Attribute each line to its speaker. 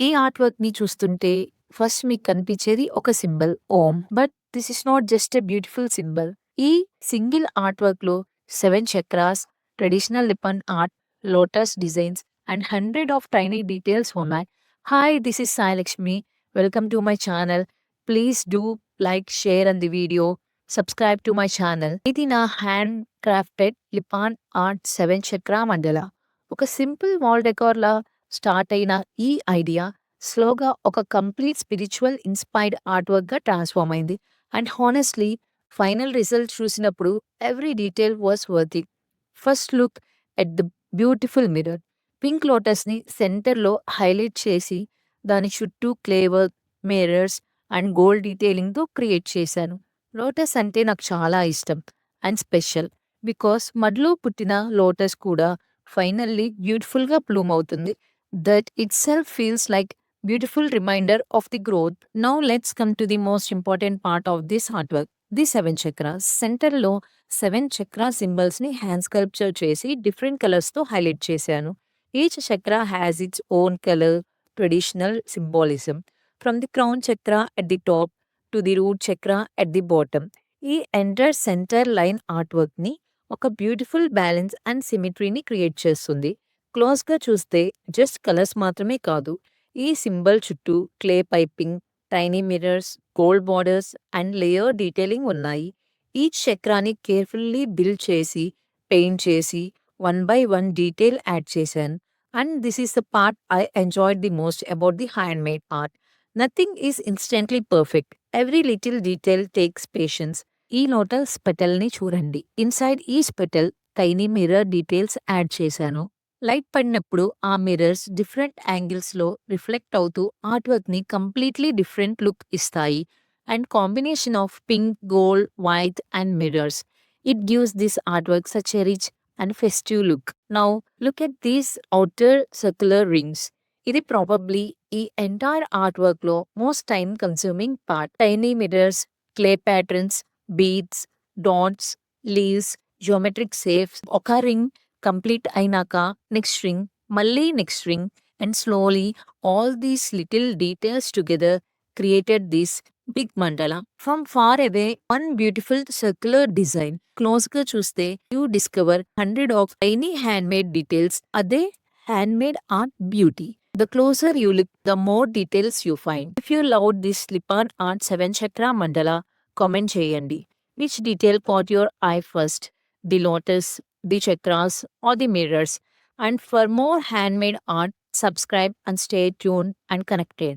Speaker 1: ఈ ఆర్ట్ వర్క్‌ని చూస్తుంటే ఫస్ట్ మీకు కనిపించేది ఒక symbol Om. But this is not just a beautiful symbol. ఈ సింగిల్ ఆర్ట్ వర్క్‌లో 7 chakras, traditional Lippan art, lotus designs and 100 of tiny details ఉన్నాయి. Hi, this is Sai Lakshmi. Welcome to my channel. Please do like, share and the video. Subscribe to my channel. ఇది నా hand crafted Lippan art 7 chakra mandala. ఒక simple wall డెకార్‌లా start అయిన ఈ idea స్లోగా ఒక complete spiritual inspired art వర్క్‌గా transform అయింది. అండ్ హానెస్ట్‌లీ ఫైనల్ రిజల్ట్ చూసినప్పుడు every detail was worth it. First look at the beautiful mirror. Pink లోటస్‌ని సెంటర్‌లో హైలైట్ చేసి దాని చుట్టూ clay work, mirrors and gold డీటెయిలింగ్‌తో క్రియేట్ చేశాను. లోటస్ అంటే నాకు చాలా ఇష్టం అండ్ స్పెషల్ బికాస్ మడ్లో పుట్టిన లోటస్ కూడా ఫైనల్లీ బ్యూటిఫుల్‌గా బ్లూమ్ అవుతుంది. That itself feels like beautiful reminder of the growth. Now let's come to the most important part of this artwork. The 7 chakras. సెంటర్‌లో 7 చక్రా సింబల్స్ ని హ్యాండ్ స్కల్ప్చర్ చేసి different colours తో highlight చేశాను. Each chakra has its own colour, traditional symbolism. From the crown chakra at the top to the root chakra at the bottom. ఈ entire centre line art work ని ఒక beautiful balance and సిమిట్రీని create చేస్తుంది. క్లోజ్‌గా చూస్తే just colours మాత్రమే కాదు. ఈ సింబల్ చుట్టూ clay piping, tiny mirrors, gold borders and layer detailing ఉన్నాయి. ఈచ్ చక్రాన్ని కేర్‌ఫుల్లీ బిల్డ్ చేసి, పెయింట్ చేసి, one by one detail add చేశాను. And this is the part I enjoyed the most about the handmade art. Nothing is instantly perfect. Every little detail takes patience. ఈ lotus పెటల్‌ని చూడండి. Inside each petal tiny mirror details add చేశాను. Light పడినప్పుడు ఆ mirrors different యాంగిల్స్‌లో reflect అవుతూ art వర్క్‌ని completely different look ఇస్తాయి. And combination of pink, gold, white and mirrors. It gives this art work such a rich and festive look. Now look at these outer circular rings. ఇది probably ఈ entire art వర్క్‌లో most time consuming part. Tiny mirrors, clay patterns, beads, dots, leaves, geometric shapes. ఒక ring complete అయినాక next ring, మళ్ళీ next ring and slowly all these little details together created this big మండల. From far away one beautiful circular design. క్లోజ్‌గా చూస్తే you discover 100 of tiny handmade details. అదే handmade art beauty. The closer you look, the more details you find. If you loved this Lipan Art 7 Chakra Mandala, comment cheyandi. Which detail caught your eye first? The lotus, the chakras, or the mirrors? And for more handmade art, subscribe and stay tuned and connected.